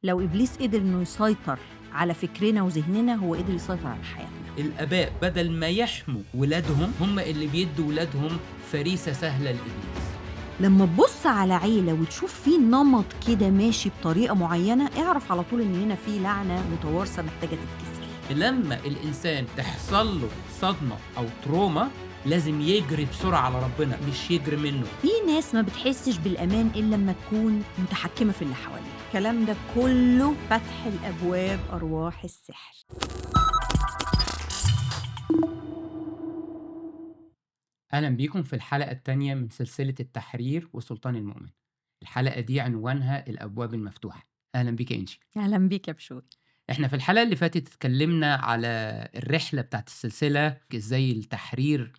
لو إبليس قدر إنه يسيطر على فكرنا وذهننا، هو قدر يسيطر على حياتنا. الآباء بدل ما يحموا ولادهم هم اللي بيدوا ولادهم فريسة سهلة لإبليس. لما تبص على عيلة وتشوف فيه نمط كده ماشي بطريقة معينة، اعرف على طول إن هنا فيه لعنة متوارثة محتاجة تتكسر. لما الإنسان تحصل له صدمة أو تروما لازم يجري بسرعة على ربنا، مش يجري منه. في ناس ما بتحسش بالأمان إلا لما تكون متحكمة في اللي حواليها. الكلام ده كله فتح الأبواب أرواح السحر. أهلا بيكم في الحلقة التانية من سلسلة التحرير وسلطان المؤمن. الحلقة دي عنوانها الأبواب المفتوحة. أهلا بيك يا إنجي. أهلا بيك يا بشوي. إحنا في الحلقة اللي فاتت اتكلمنا على الرحلة بتاعت السلسلة، إزاي التحرير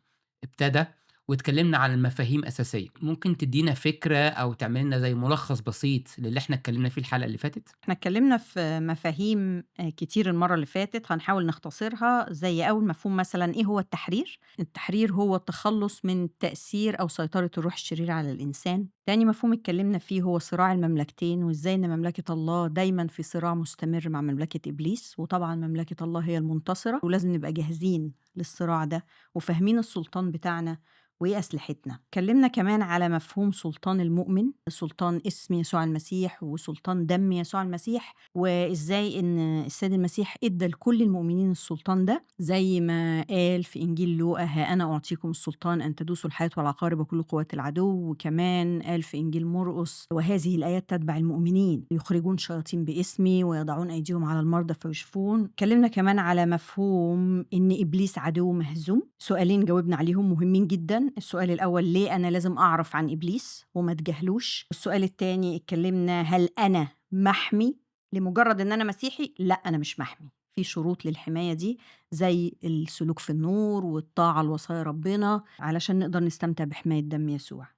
ابتدى، واتكلمنا على المفاهيم أساسية. ممكن تدينا فكرة أو تعملنا زي ملخص بسيط للي إحنا اتكلمنا فيه الحلقة اللي فاتت؟ احنا اتكلمنا في مفاهيم كتير المرة اللي فاتت، هنحاول نختصرها. زي أول مفهوم مثلا إيه هو التحرير؟ التحرير هو التخلص من تأثير أو سيطرة الروح الشريرة على الإنسان. تاني مفهوم اتكلمنا فيه هو صراع المملكتين، وإزاي إن مملكة الله دايما في صراع مستمر مع مملكة إبليس، وطبعا مملكة الله هي المنتصرة، ولازم نبقى جاهزين للصراع ده وفاهمين السلطان بتاعنا وإيه أسلحتنا. اتكلمنا كمان على مفهوم سلطان المؤمن، سلطان اسم يسوع المسيح وسلطان دم يسوع المسيح، وإزاي إن السيد المسيح إدى لكل المؤمنين السلطان ده، زي ما قال في إنجيل لوقا: ها أنا أعطيكم السلطان أن تدوسوا الحياة والعقارب وكل قوات العدو. وكمان قال في إنجيل مرقس: وهذه الآيات تتبع المؤمنين، يخرجون شياطين باسمي ويضعون أيديهم على المرضى فيشفون. اتكلمنا كمان على مفهوم إن إبليس عدو مهزوم. سؤالين جاوبنا عليهم مهمين جدا. السؤال الأول: ليه أنا لازم أعرف عن إبليس وما اتجاهلوش؟ السؤال التاني اتكلمنا: هل أنا محمي لمجرد إن أنا مسيحي؟ لا، أنا مش محمي. في شروط للحماية دي، زي السلوك في النور والطاعة لوصايا ربنا، علشان نقدر نستمتع بحماية دم يسوع.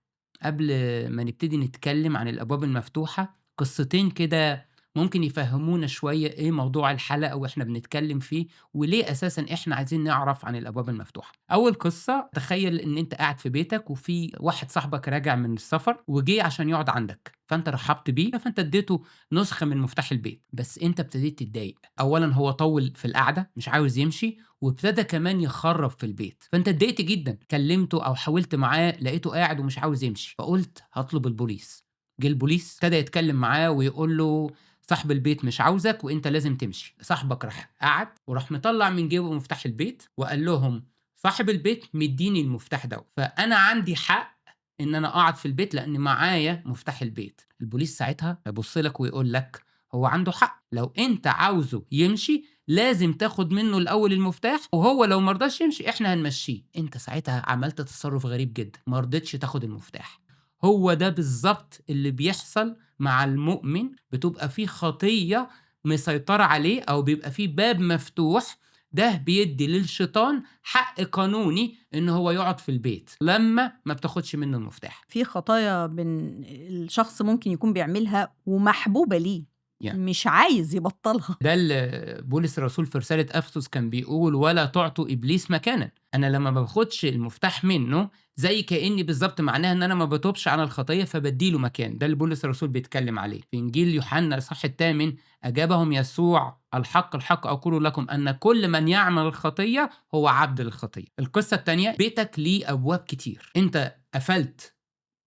قبل ما نبتدي نتكلم عن الأبواب المفتوحة، قصتين كده ممكن يفهمونا شوية إيه موضوع الحلقة وإحنا بنتكلم فيه، وليه أساسًا إحنا عايزين نعرف عن الأبواب المفتوحة. أول قصة، تخيل إن أنت قاعد في بيتك وفي واحد صاحبك راجع من السفر وجه عشان يقعد عندك، فأنت رحبت بيه، فأنت اديته نسخة من مفتاح البيت، بس أنت ابتديت تتضايق. أولًا هو طوّل في القعدة مش عاوز يمشي، وابتدى كمان يخرّب في البيت، فأنت اتضايقت جدًا، كلمته أو حاولت معاه لقيته قاعد ومش عاوز يمشي، فقُلت هاطلب البوليس. جه البوليس ابتدى يتكلم معاه ويقول له صاحب البيت مش عاوزك وأنت لازم تمشي. صاحبك راح قعد وراح مطلّع من جيبه مفتاح البيت وقال لهم صاحب البيت مدّيني المفتاح دوّة، فأنا عندي حق إن أنا أقعد في البيت لإن معايا مفتاح البيت. البوليس ساعتها هيبُص لك ويقول لك هو عنده حق، لو أنت عاوزه يمشي لازم تاخد منه الأول المفتاح، وهو لو ما رضاش يمشي إحنا هنمشّيه. أنت ساعتها عملت تصرُّف غريب جدًا، ما رضيتش تاخد المفتاح. هو ده بالضبط اللي بيحصل مع المؤمن، بتبقى في خطية مسيطرة عليه أو بيبقى في باب مفتوح، ده بيدّي للشيطان حق قانوني إن هو يقعد في البيت لمّا ما بتاخدش منه المفتاح. في خطايا الشخص ممكن يكون بيعملها ومحبوبة ليه، يعني مش عايز يبطلها. ده اللي بولس الرسول في رسالة أفسس كان بيقول ولا تعطوا إبليس مكانا. أنا لما ما باخدش المفتاح منه زي كأني بالظبط معناها إن أنا ما بتوبش عن الخطية فبديله مكان. ده اللي بولس الرسول بيتكلم عليه في إنجيل يوحنا الإصحاح 8. أجابهم يسوع: الحق الحق أقول لكم أن كل من يعمل الخطية هو عبد للخطية. القصة التانية، بيتك ليه أبواب كتير، أنت قفلت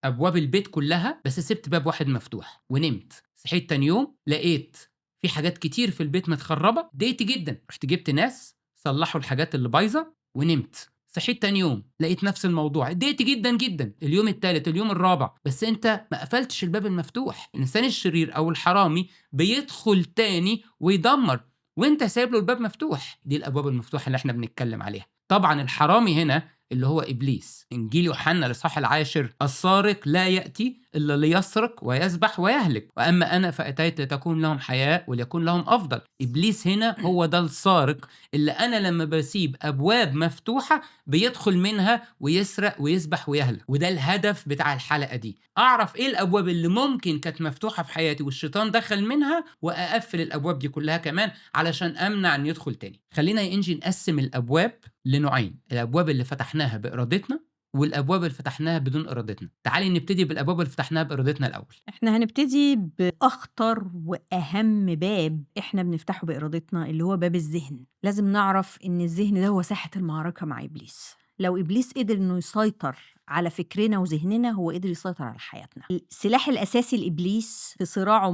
أبواب البيت كلها بس سِبت باب واحد مفتوح ونمت. صحيت تاني يوم لقيت في حاجات كتير في البيت متخرّبة، اتضايقت جدًا، رُحت جِبت ناس صلّحوا الحاجات اللي بايظة ونمت. صحيت تاني يوم لقيت نفس الموضوع، اتضايقت جدًا، جدًا. اليوم التالت، اليوم الرابع، بس أنت ما قفلتش الباب المفتوح. الإنسان الشرير أو الحرامي بيدخل تاني ويدمّر وأنت سايب له الباب مفتوح. دي الأبواب المفتوحة اللي إحنا بنتكلم عليها. طبعًا الحرامي هنا اللي هو إبليس. إنجيل يوحنا الإصحاح 10: السارق لا يأتي إلا ليسرق ويذبح ويهلك، وأما أنا فأتيت لتكون لهم حياة وليكون لهم أفضل. إبليس هنا هو ده السارق اللي أنا لما بسيب أبواب مفتوحة بيدخل منها ويسرق ويذبح ويهلك. وده الهدف بتاع الحلقة دي، أعرف إيه الأبواب اللي ممكن كانت مفتوحة في حياتي والشيطان دخل منها، وأقفل الأبواب دي كلها كمان علشان أمنع أن يدخل تاني. خلينا يا إنجي نقسم الأبواب لنوعين: الأبواب اللي فتحناها بإرادتنا، والأبواب اللي فتحناها بدون إرادتنا. تعالي نبتدي بالأبواب اللي فتحناها بإرادتنا الأول. إحنا هنبتدي بأخطر وأهم باب إحنا بنفتحه بإرادتنا اللي هو باب الذهن. لازم نعرف إن الذهن ده هو ساحة المعركة مع إبليس. لو إبليس قدر إنه يسيطر على فكرنا وذهننا هو قدر يسيطر على حياتنا. السلاح الأساسي لإبليس في صراعه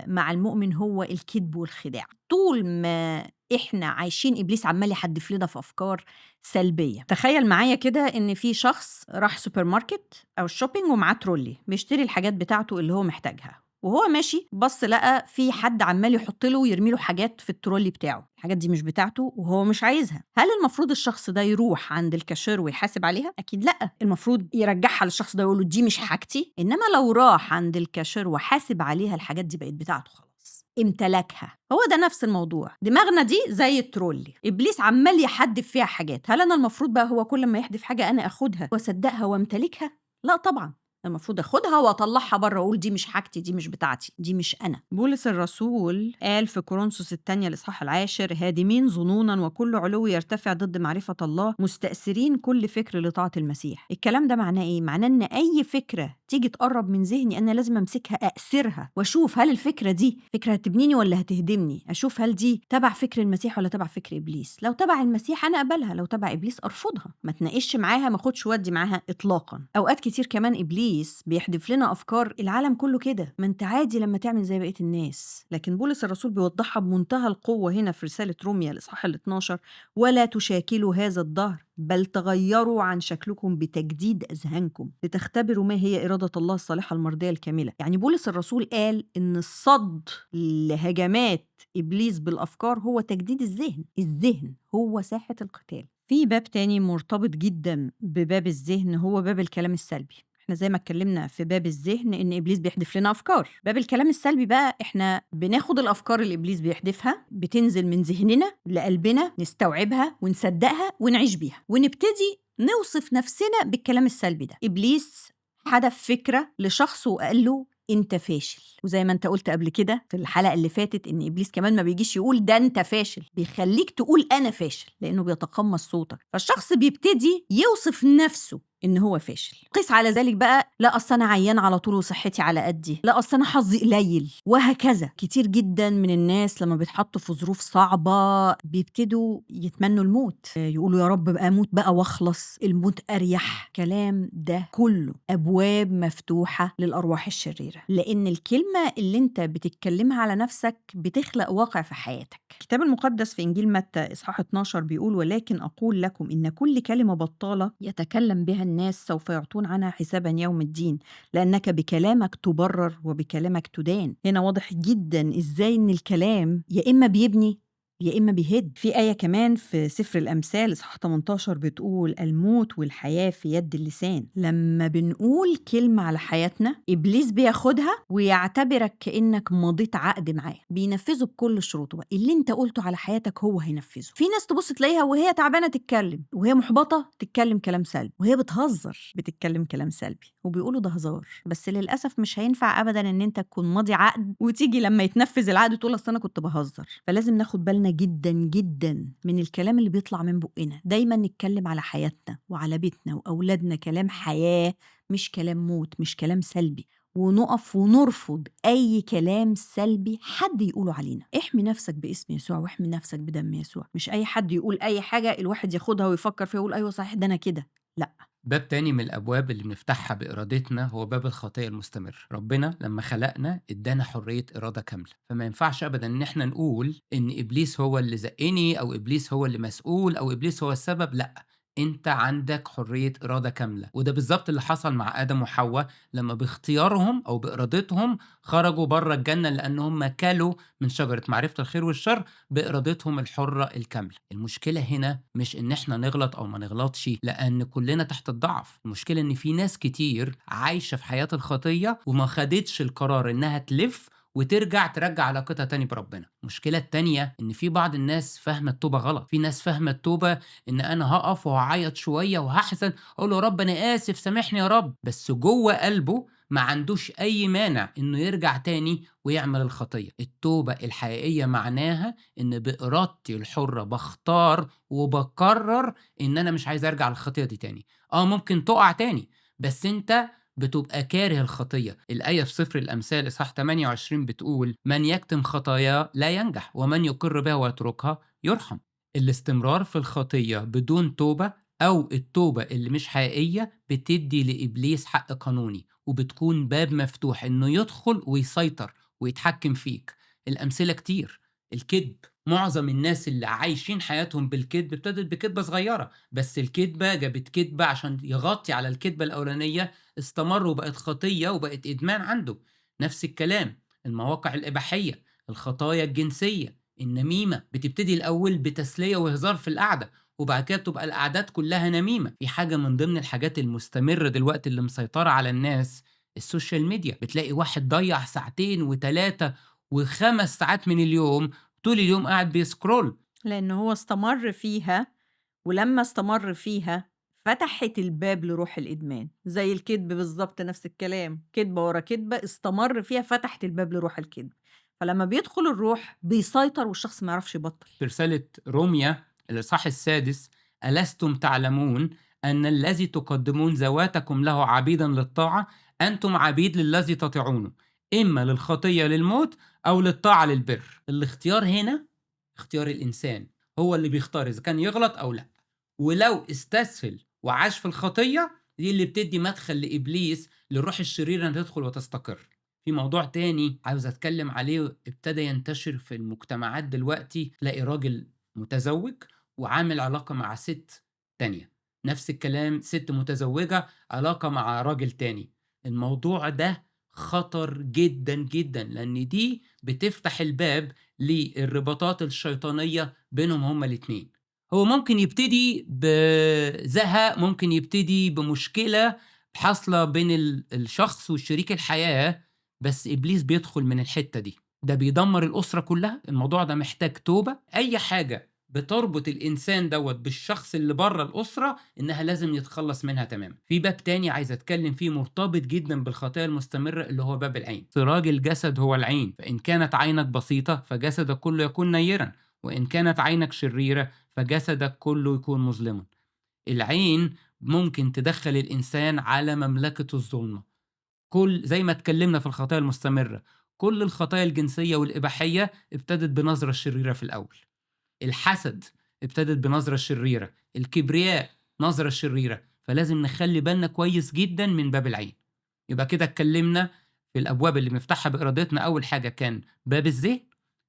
مع المؤمن هو الكذب والخداع. طول ما إحنا عايشين إبليس عمال يحدف لنا في أفكار سلبية. تخيل معايا كده إن في شخص راح سوبر ماركت أو الشوبينج ومعاه ترولي بيشتري الحاجات بتاعته اللي هو محتاجها، وهو ماشي بص لقى في حد عمال يحط له ويرمي له حاجات في الترولي بتاعه. الحاجات دي مش بتاعته وهو مش عايزها. هل المفروض الشخص ده يروح عند الكاشير ويحاسب عليها؟ اكيد لا. المفروض يرجعها للشخص ده ويقول له دي مش حاجتي. انما لو راح عند الكاشير وحاسب عليها الحاجات دي بقت بتاعته خلاص، امتلكها. هو ده نفس الموضوع. دماغنا دي زي الترولي، ابليس عمال يحدف فيها حاجات. هل انا المفروض بقى هو كل ما يحدف حاجه انا اخدها واصدقها وامتلكها؟ لا طبعا. المفروض اخدها واطلعها بره واقول دي مش حاجتي، دي مش بتاعتي، دي مش انا. بولس الرسول قال في كورنثوس الثانية الإصحاح 10: هادمين ظنونا وكل علو يرتفع ضد معرفة الله، مستأثرين كل فكر لطاعة المسيح. الكلام ده معناه ايه؟ معناه ان اي فكرة تيجي تقرب من ذهني انا لازم امسكها، أأسرها واشوف هل الفكرة دي فكرة هتبنيني ولا هتهدمني. اشوف هل دي تبع فكر المسيح ولا تبع فكر ابليس. لو تبع المسيح انا اقبلها، لو تبع ابليس ارفضها. ما تناقش معاها، ما اخدش ودي معاها اطلاقا. اوقات كتير كمان ابليس بيحدف لنا افكار العالم كله كده، ما انت عادي لما تعمل زي بقيه الناس. لكن بولس الرسول بيوضحها بمنتهى القوه هنا في رساله روميا الاصحاح 12: ولا تشاكلوا هذا الدهر بل تغيروا عن شكلكم بتجديد اذهانكم لتختبروا ما هي اراده الله الصالحه المرضيه الكامله. يعني بولس الرسول قال ان الصد لهجمات ابليس بالافكار هو تجديد الذهن. الذهن هو ساحه القتال. في باب تاني مرتبط جدا بباب الذهن هو باب الكلام السلبي. احنا زي ما اتكلمنا في باب الذهن ان ابليس بيحدف لنا افكار. باب الكلام السلبي بقى احنا بناخد الافكار اللي ابليس بيحدفها، بتنزل من ذهننا لقلبنا، نستوعبها ونصدقها ونعيش بيها ونبتدي نوصف نفسنا بالكلام السلبي ده. ابليس حدف فكرة لشخص وقال له انت فاشل. وزي ما انت قلت قبل كده في الحلقة اللي فاتت ان ابليس كمان ما بيجيش يقول ده انت فاشل، بيخليك تقول انا فاشل لانه بيتقمص صوتك. فالشخص بيبتدي يوصف نفسه ان هو فاشل. قيس على ذلك بقى: لا اصل انا عيان على طول وصحتي على قدي، لا اصل انا حظي قليل، وهكذا. كتير جدا من الناس لما بيتحطوا في ظروف صعبة بيبتدوا يتمنوا الموت، يقولوا يا رب بقى اموت بقى واخلص، الموت اريح. كلام ده كله ابواب مفتوحة للارواح الشريرة، لان الكلمة اللي انت بتتكلمها على نفسك بتخلق واقع في حياتك. الكتاب المقدس في انجيل متى اصحاح 12 بيقول: ولكن اقول لكم ان كل كلمة بطالة يتكلم بها الناس سوف يعطون عنها حسابا يوم الدين، لأنك بكلامك تبرر وبكلامك تدان. هنا واضح جدا إزاي إن الكلام يا إما بيبني يا إما بيهد. في آية كمان في سفر الأمثال إصحاح 18 بتقول: الموت والحياة في يد اللسان. لما بنقول كلمة على حياتنا إبليس بياخدها ويعتبرك كأنك مضيت عقد معاه، بينفذه بكل شروطه بقى. اللي انت قلته على حياتك هو هينفذه. في ناس تبص تلاقيها وهي تعبانة تتكلم، وهي محبطة تتكلم كلام سلبي، وهي بتهزر بتتكلم كلام سلبي، وبيقولوا ده هزار. بس للأسف مش هينفع أبدا إن انت تكون ماضي عقد وتيجي لما يتنفذ العقد تقول أصل أنا كنت بهزر. فلازم ناخد بالنا جدا جدا من الكلام اللي بيطلع من بقنا. دايما نتكلم على حياتنا وعلى بيتنا وأولادنا كلام حياة، مش كلام موت، مش كلام سلبي. ونقف ونرفض أي كلام سلبي حد يقوله علينا. احمي نفسك باسم يسوع واحمي نفسك بدم يسوع. مش أي حد يقول أي حاجة الواحد ياخدها ويفكر فيها ويقول أيوة صحيح ده أنا كده. لا. باب تاني من الأبواب اللي بنفتحها بإرادتنا هو باب الخطية المستمر. ربنا لما خلقنا ادانا حرية إرادة كاملة، فما ينفعش أبدا إن احنا نقول إن إبليس هو اللي زقني أو إبليس هو اللي مسؤول أو إبليس هو السبب. لأ، انت عندك حرية إرادة كاملة. وده بالظبط اللي حصل مع آدم وحواء لما باختيارهم أو بإرادتهم خرجوا بره الجنة، لأنهم كلوا من شجرة معرفة الخير والشر بإرادتهم الحرة الكاملة. المشكلة هنا مش إن احنا نغلط أو ما نغلطش، لأن كلنا تحت الضعف. المشكلة إن في ناس كتير عايشة في حياة الخطية وما خدتش القرار إنها تلف ترجع علاقتها تاني بربنا. المشكلة التانية إن في بعض الناس فاهمة التوبة غلط. في ناس فاهمة التوبة إن أنا هقف وهعيط شوية وهحزن أقول له رب أنا آسف سامحني يا رب، بس جوه قلبه ما عندوش أي مانع إنه يرجع تاني ويعمل الخطية. التوبة الحقيقية معناها إن بإرادتي الحرة باختار وباقرر إن أنا مش عايز أرجع للخطية دي تاني. ممكن تقع تاني، بس أنت بتبقى كاره الخطية. الآية في سفر الأمثال إصحاح 28 بتقول: من يكتم خطاياه لا ينجح، ومن يقر بها ويتركها يرحم. الاستمرار في الخطية بدون توبة أو التوبة اللي مش حقيقية بتدي لإبليس حق قانوني، وبتكون باب مفتوح إنه يدخل ويسيطر ويتحكم فيك. الأمثلة كتير. الكذب، معظم الناس اللي عايشين حياتهم بالكذب ابتدت بكذبة صغيرة، بس الكذبة جابت كذبة عشان يغطي على الكذبة الأولانية، استمر وبقت خطية وبقت إدمان عنده. نفس الكلام المواقع الإباحية، الخطايا الجنسية، النميمة، بتبتدي الأول بتسلية وهزار في القعدة، وبعد كده بتبقى القعدات كلها نميمة. في حاجة من ضمن الحاجات المستمرة دلوقتي اللي مسيطرة على الناس، السوشيال ميديا. بتلاقي واحد ضيع ساعتين و3 و5 ساعات من اليوم، طول اليوم قاعد بيسكرول. لأن هو استمر فيها، ولمّا استمر فيها فتحت الباب لروح الإدمان، زي الكدب بالضبط نفس الكلام، كدبة ورا كدبة استمر فيها فتحت الباب لروح الكدب، فلمّا بيدخل الروح بيسيطر والشخص ما يعرفش يبطّل. في رسالة روميا الإصحاح السادس: ألستم تعلمون أن الذي تقدمون ذواتكم له عبيدا للطاعة أنتم عبيد للذي تطيعونه، إما للخطية للموت أو للطاعة للبر. الاختيار هنا اختيار الإنسان، هو اللي بيختار إذا كان يغلط أو لأ. ولو استسهل وعاش في الخطية، دي اللي بتدي مدخل لإبليس للروح الشريرة أن تدخل وتستقر. في موضوع تاني عاوز أتكلم عليه ابتدى ينتشر في المجتمعات دلوقتي، تلاقي راجل متزوج وعامل علاقة مع ست تانية، نفس الكلام ست متزوجة علاقة مع راجل تاني. الموضوع ده خطر جدا جدا، لأن دي بتفتح الباب للرباطات الشيطانية بينهم هما الاتنين. هو ممكن يبتدي بزهق، ممكن يبتدي بمشكلة حاصلة بين الشخص والشريك الحياة، بس إبليس بيدخل من الحتة دي، ده بيدمر الأسرة كلها. الموضوع ده محتاج توبة. أي حاجة بتربط الإنسان دوت بالشخص اللي بره الأسرة إنها لازم يتخلص منها تماما. في باب تاني عايز أتكلم فيه مرتبط جدا بالخطايا المستمرة، اللي هو باب العين. سراج الجسد هو العين، فإن كانت عينك بسيطة فجسدك كله يكون نيرا، وإن كانت عينك شريرة فجسدك كله يكون مظلما. العين ممكن تدخل الإنسان على مملكة الظلمة. زي ما اتكلمنا في الخطايا المستمرة، كل الخطايا الجنسية والإباحية ابتدت بنظرة شريرة في الأول. الحسد ابتدت بنظرة شريرة، الكبرياء نظرة شريرة، فلازم نخلي بالنا كويس جدا من باب العين. يبقى كده اتكلمنا في الأبواب اللي بنفتحها بإرادتنا. أول حاجة كان باب الذهن،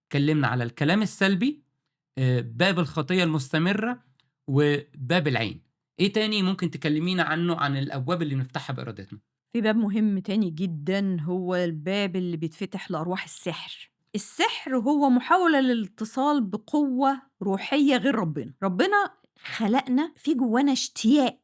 اتكلمنا على الكلام السلبي، باب الخطية المستمرة، وباب العين. إيه تاني ممكن تكلمينا عنه عن الأبواب اللي بنفتحها بإرادتنا؟ في باب مهم تاني جدًا هو الباب اللي بيتفتح لأرواح السحر. السحر هو محاولة للاتصال بقوة روحية غير ربنا. ربنا خلقنا في جوانا اشتياق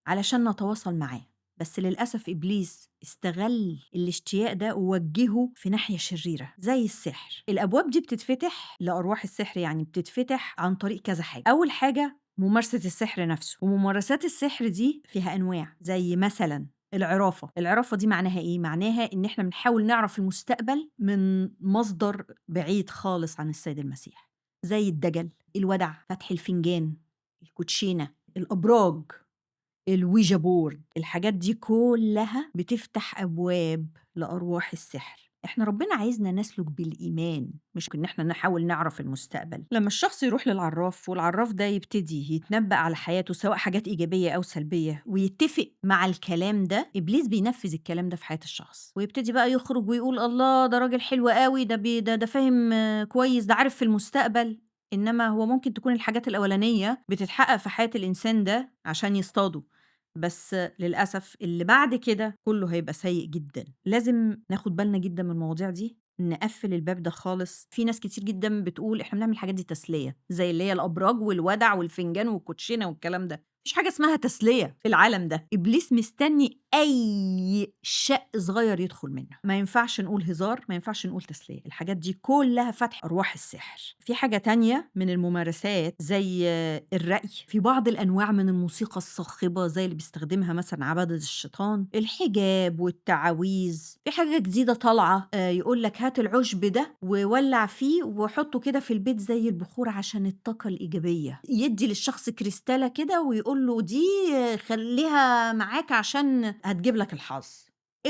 علشان نتواصل معاه، بس للأسف إبليس استغل الاشتياق ده ووجهه في ناحية شريرة زي السحر. الأبواب دي بتتفتح لأرواح السحر، يعني بتتفتح عن طريق كذا حاجة. أول حاجة ممارسة السحر نفسه، وممارسات السحر دي فيها أنواع، زي مثلًا العرافة دي معناها إيه؟ معناها إن إحنا بنحاول نعرف المستقبل من مصدر بعيد خالص عن السيد المسيح، زي الدجل، الودع، فتح الفنجان، الكوتشينة، الأبراج، الويجا بورد. الحاجات دي كلها بتفتح أبواب لأرواح السحر. إحنا ربنا عايزنا نسلك بالإيمان، مش إن إحنا نحاول نعرف المستقبل. لما الشخص يروح للعراف والعراف ده يبتدي يتنبأ على حياته سواء حاجات إيجابية أو سلبية ويتفق مع الكلام ده، إبليس بينفذ الكلام ده في حياة الشخص، ويبتدي بقى يخرج ويقول الله ده راجل حلو قوي، ده فاهم كويس، ده عارف في المستقبل. إنما هو ممكن تكون الحاجات الأولانية بتتحقق في حياة الإنسان ده عشان يصطاده، بس للأسف اللي بعد كده كله هيبقى سيء جدًا. لازم ناخد بالنا جدًا من المواضيع دي، نقفّل الباب ده خالص. في ناس كتير جدًا بتقول إحنا بنعمل الحاجات دي تسلية، زي اللي هي الأبراج والودع والفنجان والكوتشينة والكلام ده. ما فيش حاجة اسمها تسلية في العالم ده. إبليس مستني أي شق صغير يدخل منه. ما ينفعش نقول هزار، ما ينفعش نقول تسلية، الحاجات دي كلها فتح أرواح السحر. في حاجة تانية من الممارسات زي الرأي، في بعض الأنواع من الموسيقى الصاخبة زي اللي بيستخدمها مثلا عبدة الشيطان، الحجاب والتعاويذ. في حاجة جديدة طالعة يقول لك هات العشب ده وولع فيه وحطه كده في البيت زي البخور عشان الطاقة الإيجابية، يدي للشخص كريستالة كده ويقول له دي خليها معاك عشان هتجيب لك الحظ،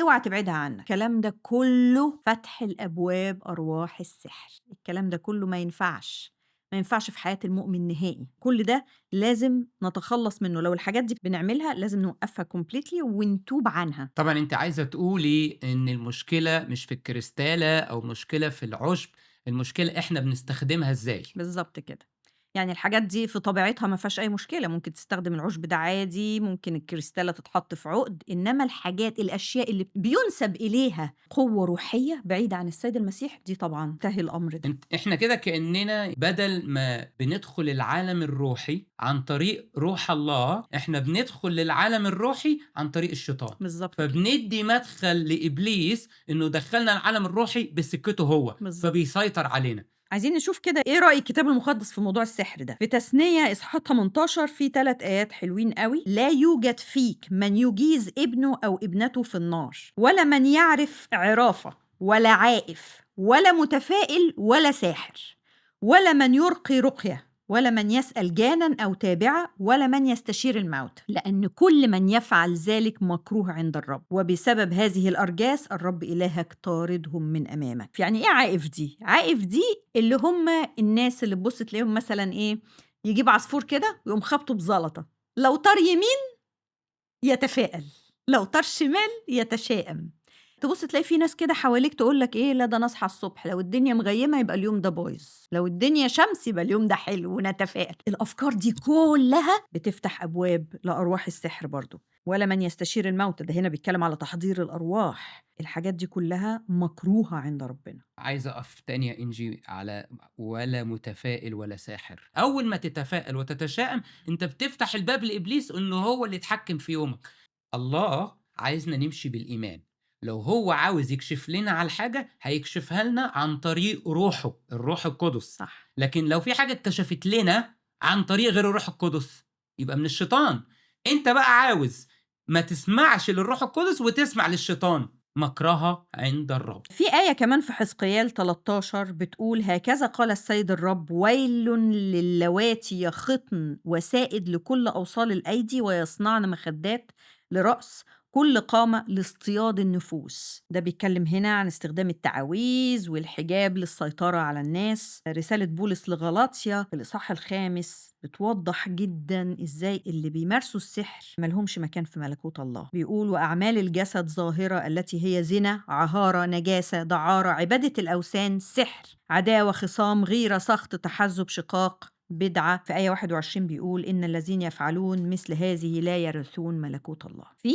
اوعى تبعدها عنك. الكلام ده كله فتح الأبواب أرواح السحر. الكلام ده كله ما ينفعش، ما ينفعش في حياة المؤمن نهائي. كل ده لازم نتخلص منه. لو الحاجات دي بنعملها لازم نوقفها completely ونتوب عنها. طبعًا أنتِ عايزة تقولي إن المشكلة مش في الكريستالة أو مشكلة في العُشب، المشكلة إحنا بنستخدمها إزاي. بالضبط كده. يعني الحاجات دي في طبيعتها ما فيهاش أي مشكلة، ممكن تستخدم العُشب ده عادي، ممكن الكريستالة تتحط في عُقد، إنما الأشياء اللي بيُنسب إليها قوة روحية بعيدة عن السيد المسيح، دي طبعًا انتهي الأمر ده. إحنا كده كإننا بدل ما بندخل العالم الروحي عن طريق روح الله، إحنا بندخل للعالم الروحي عن طريق الشيطان. بالضبط كده. فبندّي مدخل لإبليس إنه يدخّلنا العالم الروحي بسكته هو، بالضبط. فبيسيطر علينا. عايزين نشوف كده إيه رأي الكتاب المقدس في موضوع السحر ده. في تثنية إصحاح 18 في 3 آيات حلوين قوي. لا يوجد فيك من يجيز ابنه أو ابنته في النار، ولا من يعرف عرافة، ولا عائف، ولا متفائل، ولا ساحر، ولا من يرقي رقية، ولا من يسأل جانا أو تابعة، ولا من يستشير الموت، لأن كل من يفعل ذلك مكروه عند الرب، وبسبب هذه الأرجاس الرب إلهك طاردهم من أمامك. يعني إيه عائف دي؟ عائف دي اللي هم الناس اللي تبص تلاقيهم مثلا إيه، يجيب عصفور كده ويقوم خبطه بزلطة، لو طار يمين يتفائل، لو طار شمال يتشائم. تبص تلاقي في ناس كده حواليك تقول لك ايه، لا ده انا اصحى الصبح لو الدنيا مغيمه يبقى اليوم ده بايظ، لو الدنيا شمس يبقى اليوم ده حلو، ونتفائل. الافكار دي كلها بتفتح ابواب لارواح السحر برضو. ولا من يستشير الموت، ده هنا بيتكلم على تحضير الارواح. الحاجات دي كلها مكروهه عند ربنا. عايز أقف تاني يا إنجي على ولا متفائل ولا ساحر. أول ما تتفائل وتتشائم أنت بتفتح الباب لإبليس إنه هو اللي يتحكم في يومك. الله عايزنا نمشي بالإيمان. لو هو عاوز يكشف لنا على الحاجة هيكشفها لنا عن طريق روحه الروح القدس. صح. لكن لو في حاجة اتكشفت لنا عن طريق غير الروح القدس يبقى من الشيطان. أنت بقى عاوز ما تسمعش للروح القدس وتسمع للشيطان، مكرها عند الرب. في آية كمان في حزقيال 13 بتقول هكذا قال السيد الرب ويل للواتي يخطن وسائد لكل أوصال الأيدي ويصنعن مخدات لرأس كل قامة لاصطياد النفوس. ده بيتكلم هنا عن استخدام التعاويذ والحجاب للسيطرة على الناس. رسالة بولس لغلاطيا في الإصحاح 5 بتوضح جدا إزاي اللي بيمارسوا السحر ملهمش مكان في ملكوت الله. بيقول وأعمال الجسد ظاهرة التي هي زنا، عهارة، نجاسة، دعارة، عبادة الأوثان، سحر، عداوة، خصام، غيرة، سخط، تحزب، شقاق، بدعة. في آية 21 بيقول إن الذين يفعلون مثل هذه لا يرثون ملكوت الله. في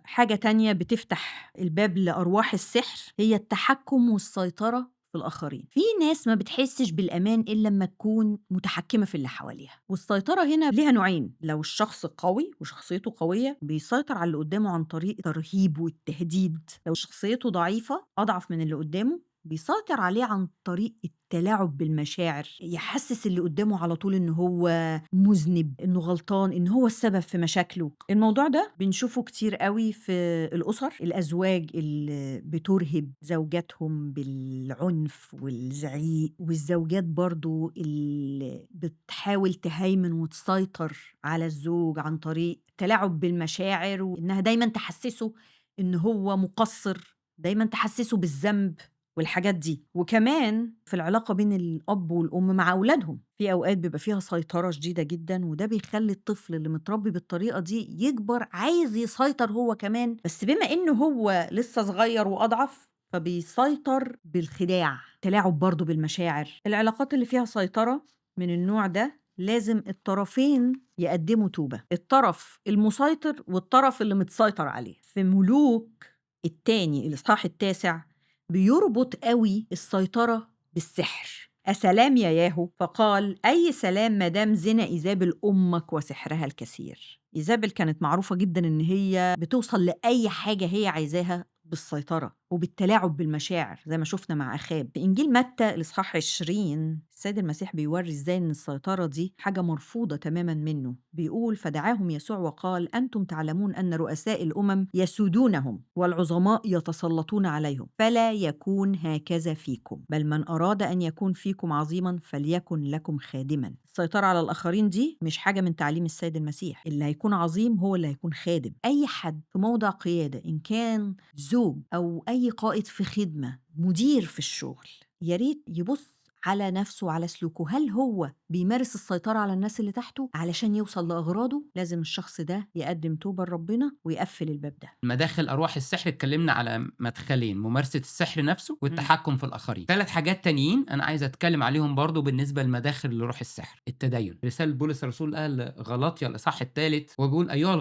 حاجة تانية بتفتح الباب لأرواح السحر، هي التحكم والسيطرة في الآخرين. في ناس ما بتحسش بالأمان إلا لما تكون متحكمة في اللي حواليها. والسيطرة هنا ليها نوعين. لو الشخص قوي وشخصيته قوية بيسيطر على اللي قدامه عن طريق ترهيب والتهديد. لو شخصيته ضعيفة أضعف من اللي قدامه بيسيطر عليه عن طريق التلاعب بالمشاعر، يحسس اللي قدامه على طول إنه هو مذنب، إنه غلطان، إنه هو السبب في مشاكله. الموضوع ده بنشوفه كتير قوي في الأسر، الأزواج اللي بترهب زوجاتهم بالعنف والزعيق، والزوجات برضو اللي بتحاول تهيمن وتسيطر على الزوج عن طريق تلاعب بالمشاعر، وإنها دايما تحسسه إنه هو مقصر، دايما تحسسه بالذنب والحاجات دي. وكمان في العلاقة بين الأب والأم مع أولادهم في أوقات بيبقى فيها سيطرة شديدة جدا، وده بيخلي الطفل اللي متربي بالطريقة دي يكبر عايز يسيطر هو كمان، بس بما إنه هو لسه صغير وأضعف فبيسيطر بالخداع، تلاعب برضو بالمشاعر. العلاقات اللي فيها سيطرة من النوع ده لازم الطرفين يقدموا توبة، الطرف المسيطر والطرف اللي متسيطر عليه. في ملوك التاني الإصحاح 9 بيربط قوي السيطرة بالسحر. أسلام يا ياهو؟ فقال أي سلام مدام زنا إيزابل أمك وسحرها الكثير. إيزابل كانت معروفة جدًا إن هي بتوصل لأي حاجة هي عايزاها بالسيطرة وبالتلاعب بالمشاعر زي ما شُفنا مع أخاب. في إنجيل متى الإصحاح 20 السيد المسيح بيورّي إزاي إن السيطرة دي حاجة مرفوضة تمامًا منه. بيقول: "فدعاهم يسوع وقال: أنتم تعلمون أن رؤساء الأمم يسودونهم والعظماء يتسلطون عليهم، فلا يكون هكذا فيكم، بل من أراد أن يكون فيكم عظيمًا فليكن لكم خادمًا." السيطرة على الآخرين دي مش حاجة من تعليم السيد المسيح، اللي هيكون عظيم هو اللي هيكون خادم. أي حد في موضع قيادة إن كان زوج أو أي قائد في خدمة، مدير في الشغل، يا ريت يبُص على نفسه وعلى سلوكه، هل هو بيمارس السيطرة على الناس اللي تحته علشان يوصل لأغراضه؟ لازم الشخص ده يقدم توبة لربنا ويقفل الباب ده. مداخل أرواح السحر اتكلمنا على مدخلين، ممارسة السحر نفسه إمم. والتحكم في الآخرين. 3 حاجات تانيين أنا عايز أتكلم عليهم برضه بالنسبة لمداخل لروح السحر. التدين، رسالة بولس الرسول قال غلاطيا الإصحاح الثالث وبيقول: أيها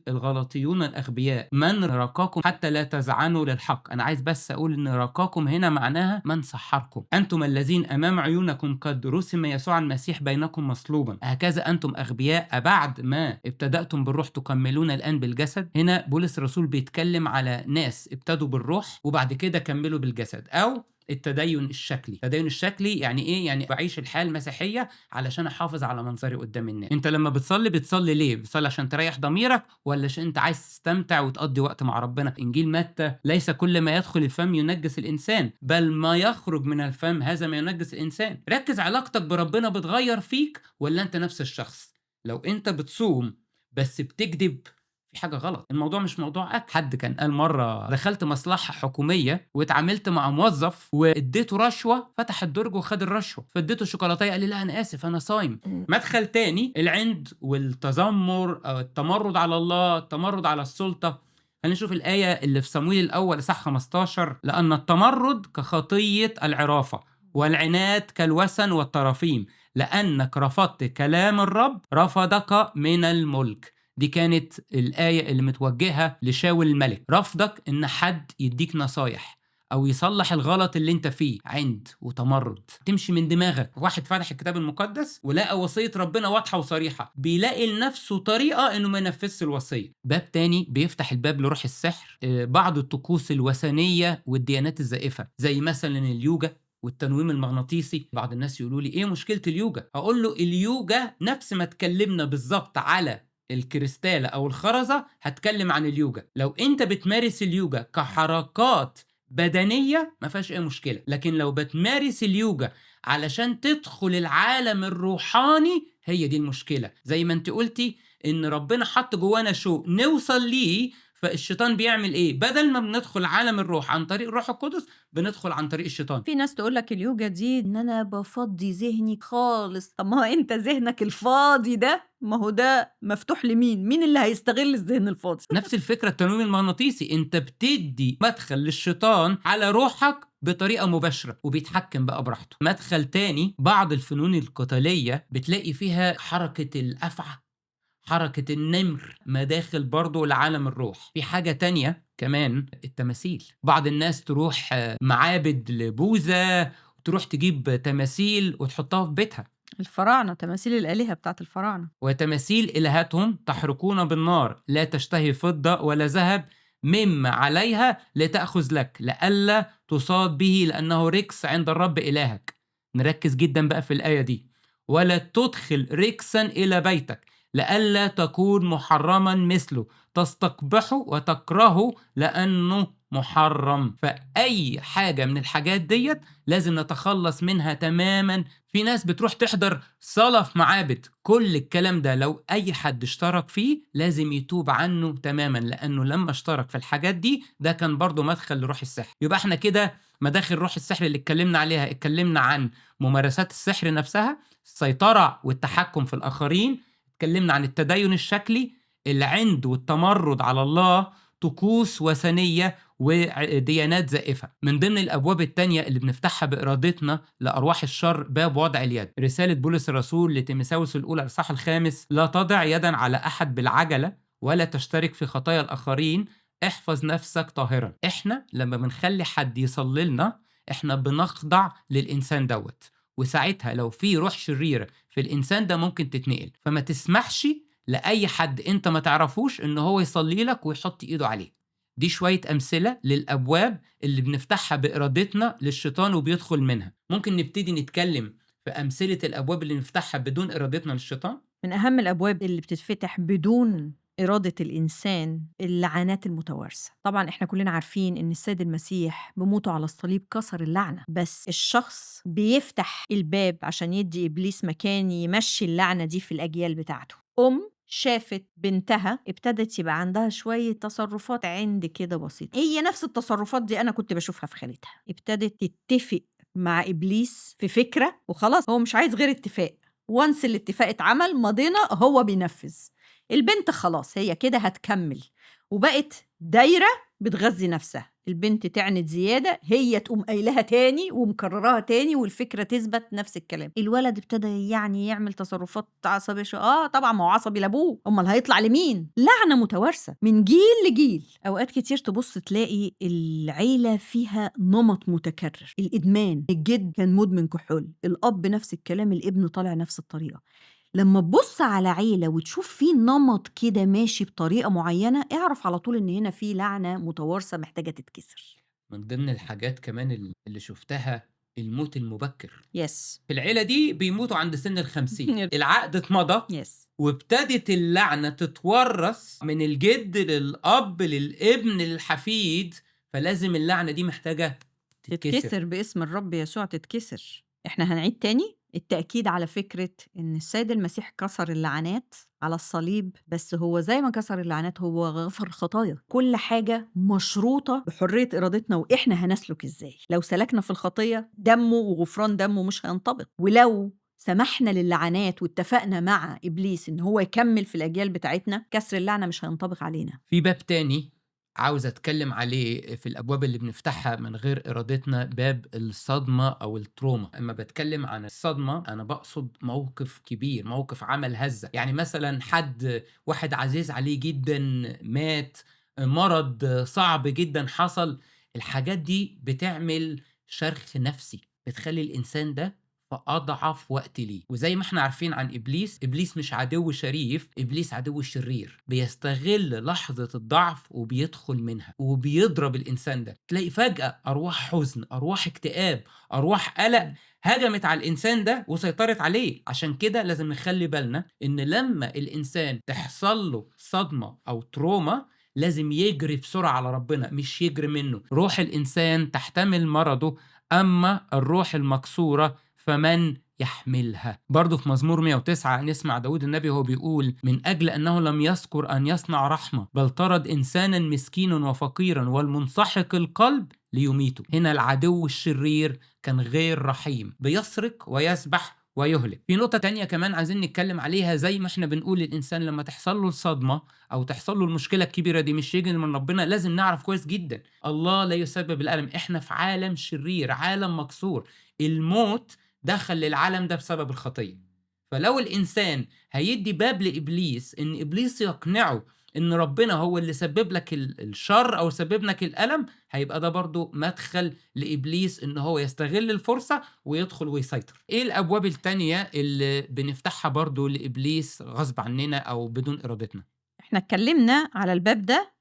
الغلاطيون الأغبياء، من رقاكم حتى لا تذعنوا للحق. أنا عايز بس أقول إن رقاكم هنا معناها من سحركم. أنتم الذين أمام عيونكم قد رسم يسوع المسيح بينكم مصلوبا، هكذا أنتم أغبياء بعد ما ابتدأتم بالروح تكملون الآن بالجسد. هنا بولس الرسول بيتكلم على ناس ابتدوا بالروح وبعد كده كملوا بالجسد، أو التدين الشكلي. التدين الشكلي يعني ايه؟ يعني بعيش الحياه المسيحيه علشان احافظ على منظري قدام الناس. انت لما بتصلي ليه؟ بتصلي عشان تريح ضميرك ولا عشان انت عايز تستمتع وتقضي وقت مع ربنا؟ انجيل متى: ليس كل ما يدخل الفم ينجس الانسان، بل ما يخرج من الفم هذا ما ينجس الانسان. ركز، علاقتك بربنا بتغير فيك ولا انت نفس الشخص؟ لو انت بتصوم بس بتكذب، في حاجة غلط. الموضوع مش موضوع أكل. حد كان قال مرة: دخلت مصلحة حكومية واتعاملت مع موظف واديته رشوة، فتح الدرج وخد الرشوة، فاديته شوكولاتة، قال لي: لا أنا آسف أنا صايم. مدخل تاني: العند والتذمر أو التمرد على الله، التمرد على السلطة. خلينا نشوف الآية اللي في صمويل الأول إصحاح 15: لأن التمرد كخطية العرافة والعناد كالوثن والترافيم، لأنك رفضت كلام الرب رفضك من الملك. دي كانت الآية اللي متوجهة لشاول الملك. رفضك إن حد يديك نصايح أو يصلح الغلط اللي انت فيه، عند وتمرد، تمشي من دماغك. واحد فتح الكتاب المقدس ولقى وصية ربنا واضحة وصريحة، بيلاقي لنفسه طريقة إنه ما ينفذش الوصية. باب تاني بيفتح الباب لروح السحر، بعض الطقوس الوثنية والديانات الزائفة زي مثلا اليوجا والتنويم المغناطيسي. بعض الناس يقولوا لي: ايه مشكلة اليوجا؟ اقول له: اليوجا نفس ما اتكلمنا بالظبط على الكريستالة او الخرزة، هتكلم عن اليوجا. لو انت بتمارس اليوجا كحركات بدنية ما فيهاش اي مشكلة، لكن لو بتمارس اليوجا علشان تدخل العالم الروحاني، هي دي المشكلة. زي ما انت قلتي ان ربنا حط جوانا شوق نوصل ليه، فالشيطان بيعمل ايه؟ بدل ما بندخل عالم الروح عن طريق الروح القدس، بندخل عن طريق الشيطان. في ناس تقول لك اليوجا دي إن أنا بافضّي ذهني خالص. طب ما هو أنت ذهنك الفاضي ده، ما هو ده مفتوح لمين؟ مين اللي هيستغل الذهن الفاضي؟ نفس الفكرة التنويم المغناطيسي، انت بتدي مدخل للشيطان على روحك بطريقة مباشرة وبيتحكم بقى براحته. مدخل تاني: بعض الفنون القتالية بتلاقي فيها حركة الأفعى، حركة النمر، مداخل برضو لعالم الروح. في حاجة تانية كمان: التماثيل. بعض الناس تروح معابد لبوذا وتروح تجيب تماثيل وتحطها في بيتها. الفراعنة، تماثيل الآلهة بتاعة الفراعنة. وتماثيل إلهتهم تحرقون بالنار، لا تشتهي فضة ولا ذهب مما عليها لتأخذ لك، لئلا تصاد به لأنه ركس عند الرب إلهك. نركز جدا بقى في الآية دي: ولا تدخل ركسا إلى بيتك لئلا تكون محرما مثله، تستقبحه وتكرهه لأنه محرم. فأي حاجة من الحاجات ديت لازم نتخلص منها تماما. في ناس بتروح تحضر صلاة في معابد، كل الكلام ده لو أي حد اشترك فيه لازم يتوب عنه تماما، لأنه لما اشترك في الحاجات دي ده كان برضو مدخل لروح السحر. يبقى احنا كده مداخل روح السحر اللي اتكلمنا عليها: اتكلمنا عن ممارسات السحر نفسها، السيطرة والتحكم في الآخرين، اتكلمنا عن التدين الشكلي، العند والتمرد على الله، طقوس وثنية وديانات زائفة. من ضمن الأبواب التانية اللي بنفتحها بإرادتنا لأرواح الشر باب وضع اليد. رسالة بولس الرسول لتيموثاوس الأولى الإصحاح 5: لا تضع يدا على أحد بالعجلة ولا تشترك في خطايا الآخرين، احفظ نفسك طاهرا. احنا لما بنخلي حد يصلي لنا، احنا بنخضع للإنسان دوت، وساعتها لو في روح شريرة في الإنسان ده ممكن تتنقل. فما تسمحش لأي حد أنت ما تعرفوش إن هو يصلّي لك ويحط إيده عليك. دي شوية أمثلة للأبواب اللي بنفتحها بإرادتنا للشيطان وبيدخل منها. ممكن نبتدي نتكلم في أمثلة الأبواب اللي نفتحها بدون إرادتنا للشيطان؟ من أهم الأبواب اللي بتتفتح بدون إرادة الإنسان اللعنات المتوارثة. طبعا إحنا كلنا عارفين إن السيد المسيح بموته على الصليب كسر اللعنة، بس الشخص بيفتح الباب عشان يدي إبليس مكان يمشي اللعنة دي في الأجيال بتاعته. شافت بنتها ابتدت يبقى عندها شوية تصرفات عند كده بسيطة، هي نفس التصرفات دي أنا كنت بشوفها في خالتها. ابتدت تتفق مع إبليس في فكرة، وخلاص هو مش عايز غير اتفاق. وانس الاتفاق اتعمل مضينا، هو بينفذ. البنت خلاص هي كده هتكمل، وبقت دايرة بتغذي نفسها. البنت تعنت زيادة، هي تقوم قايلها تاني ومكررها تاني، والفكرة تثبت نفس الكلام. الولد ابتدى يعني يعمل تصرفات عصبية. طبعا ما هو عصبي لابوه، امال هيطلع لمين؟ لعنة متوارثة من جيل لجيل. اوقات كتير تبص تلاقي العيلة فيها نمط متكرر. الادمان، الجد كان مدمن كحول، الاب نفس الكلام، الابن طالع نفس الطريقة. لما تبص على عيلة وتشوف فيه نمط كده ماشي بطريقة معينة، اعرف على طول ان هنا فيه لعنة متوارثة محتاجة تتكسر. من ضمن الحاجات كمان اللي شُفتها الموت المبكر. يس. في العيلة دي بيموتوا عند سن ال50 العقد اتمضى يس. وابتدت اللعنة تتورّث من الجد للأب للابن للحفيد، فلازم اللعنة دي محتاجة تتكسر. تتكسر باسم الرب يسوع، تتكسر. احنا هنعيد تاني التأكيد على فكرة ان السيد المسيح كسر اللعنات على الصليب، بس هو زي ما كسر اللعنات هو غفر الخطايا. كل حاجة مشروطة بحرية إرادتنا، وإحنا هنسلك إزاي. لو سلكنا في الخطية، دمه وغفران دمه مش هينطبق. ولو سمحنا للعنات واتفقنا مع إبليس إن هو يكمل في الأجيال بتاعتنا، كسر اللعنة مش هينطبق علينا. في باب تاني عاوز أتكلم عليه في الأبواب اللي بنفتحها من غير إرادتنا، باب الصدمة أو التروما. أما بتكلم عن الصدمة أنا بقصد موقف كبير، موقف عمل هزة. يعني مثلا واحد عزيز عليه جدا مات، مرض صعب جدا حصل. الحاجات دي بتعمل شرخ نفسي، بتخلي الإنسان ده في أضعف وقت ليه. وزي ما احنا عارفين عن إبليس مش عدو شريف، إبليس عدو شرير، بيستغل لحظة الضعف وبيدخل منها وبيضرب الإنسان ده. تلاقي فجأة أرواح حزن، أرواح اكتئاب، أرواح قلق هجمت على الإنسان ده وسيطرت عليه. عشان كده لازم نخلي بالنا إن لما الإنسان تحصل له صدمة أو تروما لازم يجري بسرعة على ربنا، مش يجري منه. روح الإنسان تحتمل مرضه، أما الروح المكسورة فمن يحملها. برضو في مزمور 109 نسمع داود النبي وهو بيقول: من أجل أنه لم يذكر أن يصنع رحمة، بل طرد إنسانا مسكينا وفقيرا والمنسحق القلب ليميته. هنا العدو الشرير كان غير رحيم، بيسرق ويسبح ويهلك. في نقطة تانية كمان عايزين نتكلم عليها. زي ما احنا بنقول الإنسان لما تحصل له الصدمة أو تحصل له المشكلة الكبيرة دي مش يجي من ربنا، لازم نعرف كويس جدا الله لا يسبب الألم. احنا في عالم شرير، عالم مكسور. الموت دخل للعالم ده بسبب الخطية. فلو الإنسان هيدي باب لإبليس إن إبليس يقنعه إن ربنا هو اللي سبب لك الشر أو سبب لك الألم، هيبقى ده برضو مدخل لإبليس إن هو يستغل الفرصة ويدخل ويسيطر. إيه الأبواب التانية اللي بنفتحها برضو لإبليس غصب عننا أو بدون إرادتنا؟ احنا اتكلمنا على الباب ده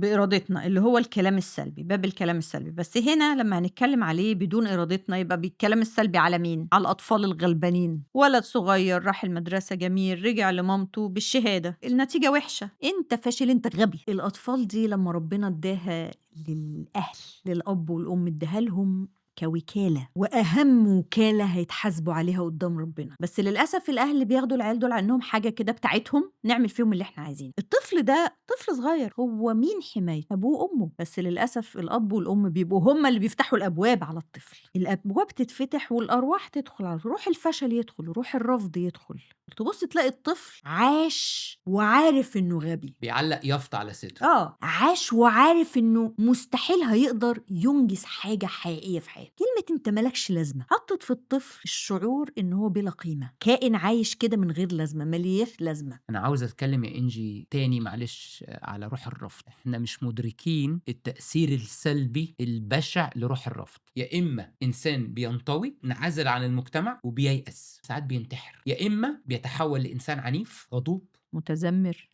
بإرادتنا اللي هو الكلام السلبي، باب الكلام السلبي. بس هنا لما هنتكلم عليه بدون إرادتنا يبقى بالكلام السلبي على مين؟ على الأطفال الغلبانين. ولد صغير راح المدرسة جميل، رجع لمامته بالشهادة، النتيجة وحشة، انت فاشل، انت غبي. الأطفال دي لما ربنا اداها للأهل، للأب والأم، اداها لهم كوكالة، وأهم وكالة هيتحاسبوا عليها قدام ربنا. بس للأسف الأهل بياخدوا العيال دول عنهم حاجة كده بتاعتهم، نعمل فيهم اللي احنا عايزينه. الطفل ده طفل صغير، هو مين حماية؟ أبوه وأمه. بس للأسف الأب والأم بيبقوا هما اللي بيفتحوا الأبواب على الطفل. الأبواب تتفتح والأرواح تدخل، على روح الفشل يدخل، روح الرفض يدخل. تبص تلاقي الطفل عاش وعارف إنه غبي، بيعلق يافطة على صدره. عاش وعارف إنه مستحيل هيقدر ينجز حاجة حقيقية في حياته. كلمة انت مالكش لازمة حطت في الطفل الشعور إن هو بلا قيمة، كائن عايش كده من غير لازمة، ملياش لازمة. أنا عاوز أتكلم يا إنجي تاني معلش على روح الرفض. إحنا مش مدركين التأثير السلبي البشع لروح الرفض. يا إما إنسان بينطوي، انعزل عن المجتمع وبييأس، ساعات بينتحر، يا إما بيتحول لإنسان عنيف غضوب متذمر.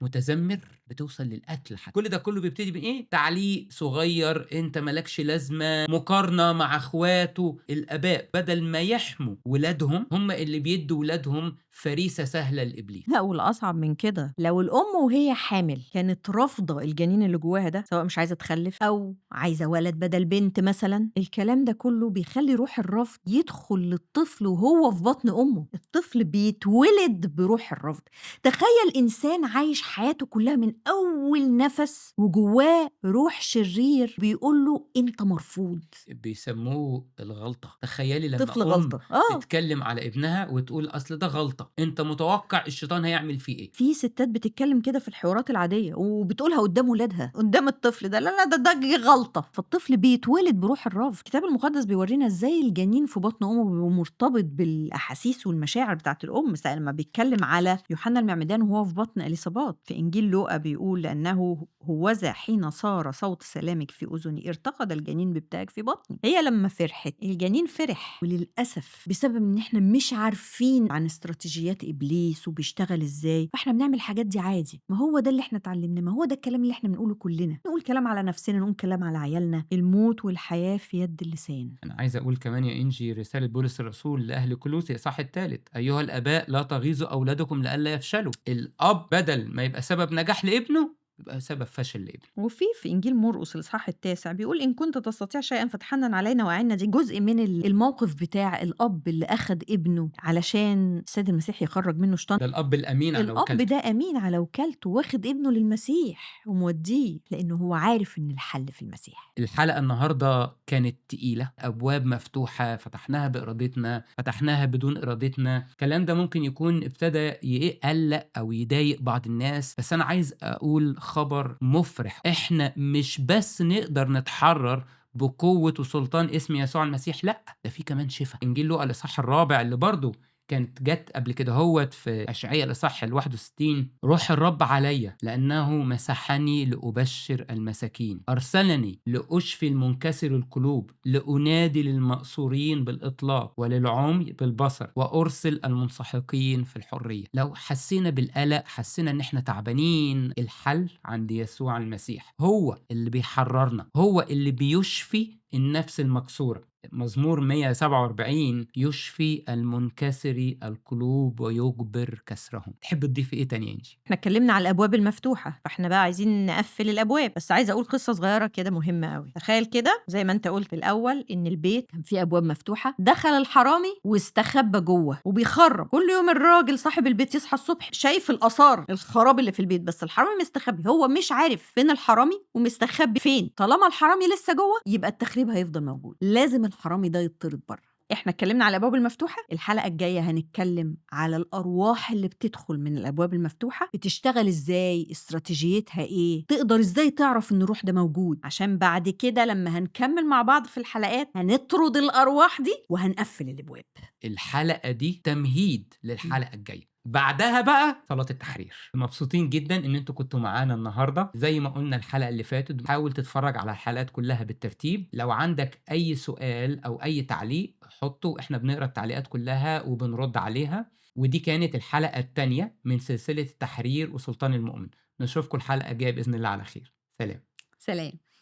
بتوصل للقتل حتى. كل ده كله بيبتدي بإيه؟ تعليق صغير، أنت مالكش لازمة، مقارنة مع أخواته. الآباء بدل ما يحموا ولادهم هم اللي بيدوا ولادهم فريسة سهلة لإبليس. لأ، والأصعب من كده، لو الأم وهي حامل كانت رافضة الجنين اللي جواها ده، سواء مش عايزة تخلف أو عايزة ولد بدل بنت مثلا، الكلام ده كله بيخلي روح الرفض يدخل للطفل وهو في بطن أمه. الطفل بيتولد بروح الرفض. تخيل إنسان عايش حياته كلها من أول نفس وجواه روح شرير بيقول له أنت مرفوض. بيسموه الغلطة. تخيلي لما طفل غلطة. تتكلم على ابنها وتقول أصل ده غلطة، أنت متوقع الشيطان هيعمل فيه إيه؟ في ستات بتتكلم كده في الحوارات العادية وبتقولها قدام ولادها، قدام الطفل ده، لا لا ده غلطة. فالطفل بيتولد بروح الرفض. الكتاب المقدس بيورينا ازاي الجنين في بطن امه بيبقى مرتبط بالاحاسيس والمشاعر بتاعت الام. لما بيتكلم على يوحنا المعمدان وهو في بطن اليصابات في انجيل لوقا بيقول لانه هوذا حين صار صوت سلامك في اذني ارتقد الجنين بابتهاج في بطني. هي لما فرحت الجنين فرح. وللاسف بسبب ان احنا مش عارفين عن استراتيجيات ابليس وبيشتغل ازاي، فاحنا بنعمل الحاجات دي عادي. ما هو ده اللي احنا اتعلمناه، ما هو ده الكلام اللي احنا بنقوله كلنا. نقول كلام على نفسنا، نقول كلام على عيالنا. الموت والحياة في يد اللسان. أنا عايز أقول كمان يا إنجي رسالة بولس الرسول لأهل كولوسي الإصحاح الثالث: أيها الآباء لا تغيظوا أولادكم لئلا يفشلوا. الأب بدل ما يبقى سبب نجاح لابنه يبقى سبب فشل لابنه. وفي انجيل مرقس الاصحاح التاسع بيقول ان كنت تستطيع شيئا فتحنن علينا واعنا. دي جزء من الموقف بتاع الاب اللي اخد ابنه علشان السيد المسيح يخرج منه شيطان. ده الأب الأمين على الاب وكالته. ده امين على وكالته، واخد ابنه للمسيح وموديه لانه هو عارف ان الحل في المسيح. الحلقة النهاردة كانت تقيلة، أبواب مفتوحة فتحناها بإرادتنا، فتحناها بدون إرادتنا. الكلام ده ممكن يكون ابتدى يقلق أو يضايق بعض الناس، بس أنا عايز أقول خبر مفرح. إحنا مش بس نقدر نتحرر بقوة وسلطان اسم يسوع المسيح، لأ، ده في كمان شفاء. إنجيل لوقا الإصحاح الرابع اللي برضه كانت جت قبل كده هوت في أشعياء الإصحاح 61: روح الرب عليا لأنه مسحني لأبشر المساكين، أرسلني لأشفي المنكسر القلوب، لأنادي للمأسورين بالإطلاق وللعمي بالبصر، وأرسل المنسحقين في الحرية. لو حسينا بالقلق، حسينا إن إحنا تعبانين، الحل عند يسوع المسيح. هو اللي بيحررنا، هو اللي بيشفي النفس المكسورة. مزمور 147: يشفي المنكسر القلوب ويجبر كسرهم. تحب تضيف ايه تاني يا انجي؟ احنا اتكلمنا على الابواب المفتوحه، فاحنا بقى عايزين نقفل الابواب. بس عايزه اقول قصه صغيره كده مهمه قوي. تخيل كده زي ما انت قلت الاول ان البيت كان فيه ابواب مفتوحه، دخل الحرامي واستخبى جوه وبيخرب. كل يوم الراجل صاحب البيت يصحى الصبح شايف الاثار الخراب اللي في البيت، بس الحرامي مستخبي. هو مش عارف فين الحرامي ومستخبي فين. طالما الحرامي لسه جوه يبقى التخريب هيفضل موجود. لازم الحرامي ده يطرد بره. احنا اتكلمنا على الابواب المفتوحه. الحلقه الجايه هنتكلم على الارواح اللي بتدخل من الابواب المفتوحه، بتشتغل ازاي، استراتيجيتها ايه، تقدر ازاي تعرف ان الروح ده موجود، عشان بعد كده لما هنكمل مع بعض في الحلقات هنطرد الارواح دي وهنقفل الابواب. الحلقة دي تمهيد للحلقة الجاية. بعدها بقى صلاة التحرير. مبسوطين جدا ان انتوا كنتوا معانا النهاردة. زي ما قلنا الحلقة اللي فاتت، حاول تتفرج على الحلقات كلها بالترتيب. لو عندك اي سؤال او اي تعليق حطه، احنا بنقرا التعليقات كلها وبنرد عليها. ودي كانت الحلقة الثانية من سلسلة التحرير وسلطان المؤمن. نشوفكم الحلقة الجاية بإذن الله على خير. سلام. سلام.